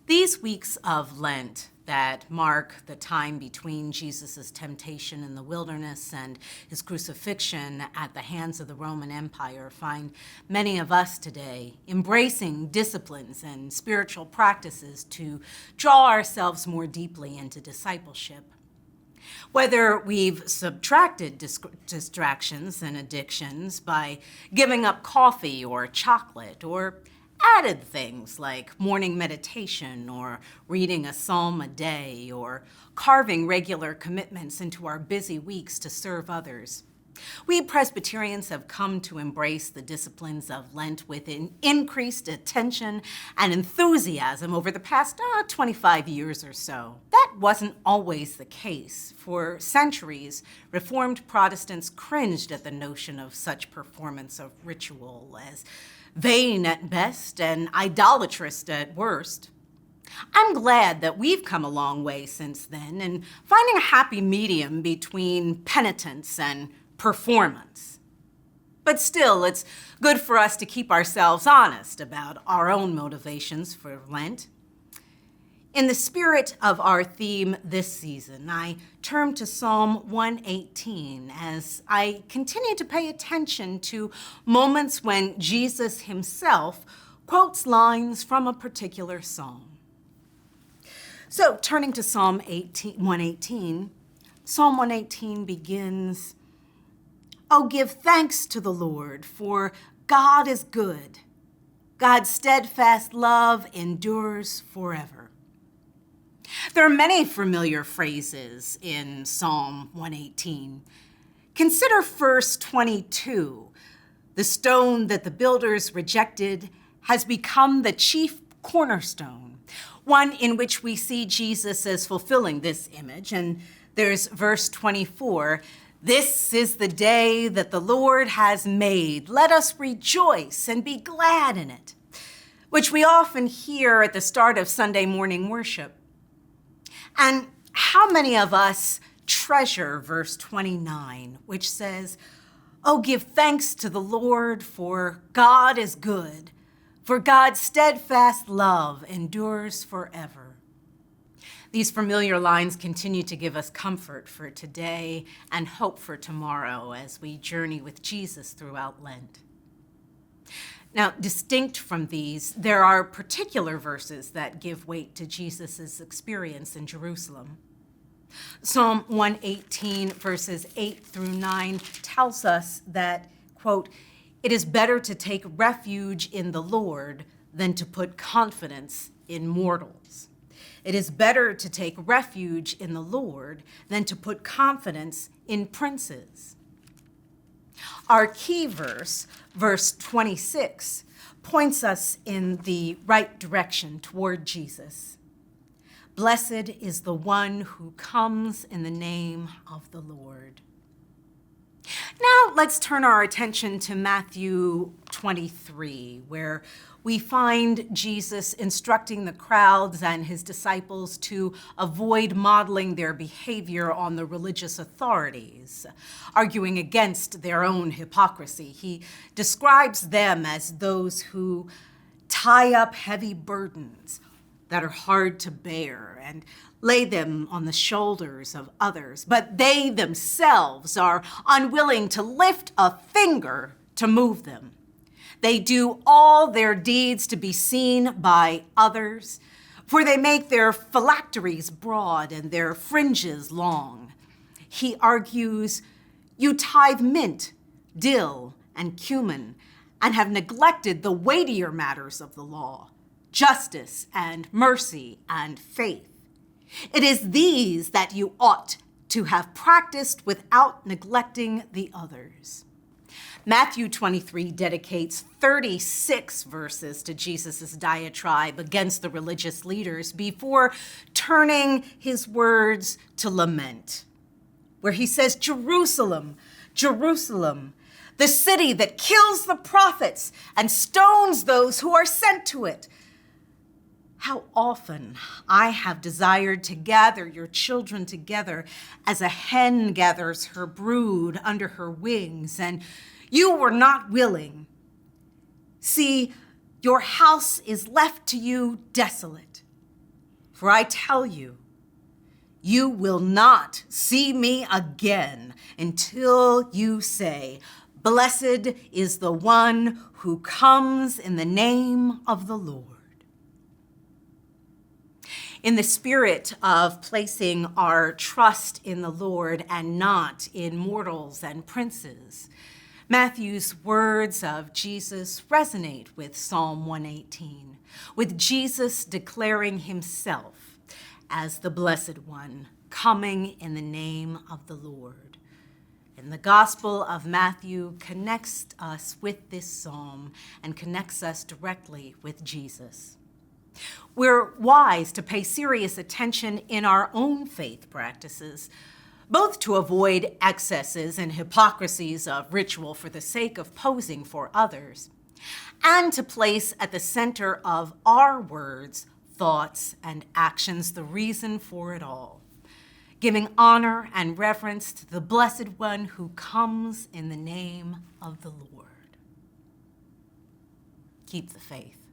These weeks of Lent that mark the time between Jesus' temptation in the wilderness and his crucifixion at the hands of the Roman Empire find many of us today embracing disciplines and spiritual practices to draw ourselves more deeply into discipleship. Whether we've subtracted distractions and addictions by giving up coffee or chocolate, or added things like morning meditation or reading a psalm a day or carving regular commitments into our busy weeks to serve others. We Presbyterians have come to embrace the disciplines of Lent with an increased attention and enthusiasm over the past 25 years or so. That wasn't always the case. For centuries, Reformed Protestants cringed at the notion of such performance of ritual as vain at best and idolatrous at worst. I'm glad that we've come a long way since then in finding a happy medium between penitence and performance. But still, it's good for us to keep ourselves honest about our own motivations for Lent. In the spirit of our theme this season, I turn to Psalm 118 as I continue to pay attention to moments when Jesus himself quotes lines from a particular psalm. So, turning to Psalm 118, Psalm 118 begins, "Oh, give thanks to the Lord, for God is good. God's steadfast love endures forever." There are many familiar phrases in Psalm 118. Consider verse 22. "The stone that the builders rejected has become the chief cornerstone," one in which we see Jesus as fulfilling this image. And there's verse 24, "This is the day that the Lord has made. Let us rejoice and be glad in it," which we often hear at the start of Sunday morning worship. And how many of us treasure verse 29, which says, "Oh, give thanks to the Lord, for God is good, for God's steadfast love endures forever." These familiar lines continue to give us comfort for today and hope for tomorrow as we journey with Jesus throughout Lent. Now, distinct from these, there are particular verses that give weight to Jesus' experience in Jerusalem. Psalm 118, verses 8 through 9, tells us that, quote, "It is better to take refuge in the Lord than to put confidence in mortals. It is better to take refuge in the Lord than to put confidence in princes." Our key verse, verse 26, points us in the right direction toward Jesus. "Blessed is the one who comes in the name of the Lord." Now let's turn our attention to Matthew 23, where we find Jesus instructing the crowds and his disciples to avoid modeling their behavior on the religious authorities, arguing against their own hypocrisy. He describes them as those who tie up heavy burdens that are hard to bear and lay them on the shoulders of others, but they themselves are unwilling to lift a finger to move them. They do all their deeds to be seen by others, for they make their phylacteries broad and their fringes long. He argues, "You tithe mint, dill, and cumin, and have neglected the weightier matters of the law, justice and mercy and faith. It is these that you ought to have practiced without neglecting the others." Matthew 23 dedicates 36 verses to Jesus' diatribe against the religious leaders before turning his words to lament, where he says, "Jerusalem, Jerusalem, the city that kills the prophets and stones those who are sent to it. How often I have desired to gather your children together as a hen gathers her brood under her wings, and you were not willing. See, your house is left to you desolate. For I tell you, you will not see me again until you say, 'Blessed is the one who comes in the name of the Lord.'" In the spirit of placing our trust in the Lord and not in mortals and princes, Matthew's words of Jesus resonate with Psalm 118, with Jesus declaring himself as the Blessed One, coming in the name of the Lord. And the Gospel of Matthew connects us with this psalm and connects us directly with Jesus. We're wise to pay serious attention in our own faith practices, both to avoid excesses and hypocrisies of ritual for the sake of posing for others, and to place at the center of our words, thoughts, and actions the reason for it all, giving honor and reverence to the Blessed One who comes in the name of the Lord. Keep the faith.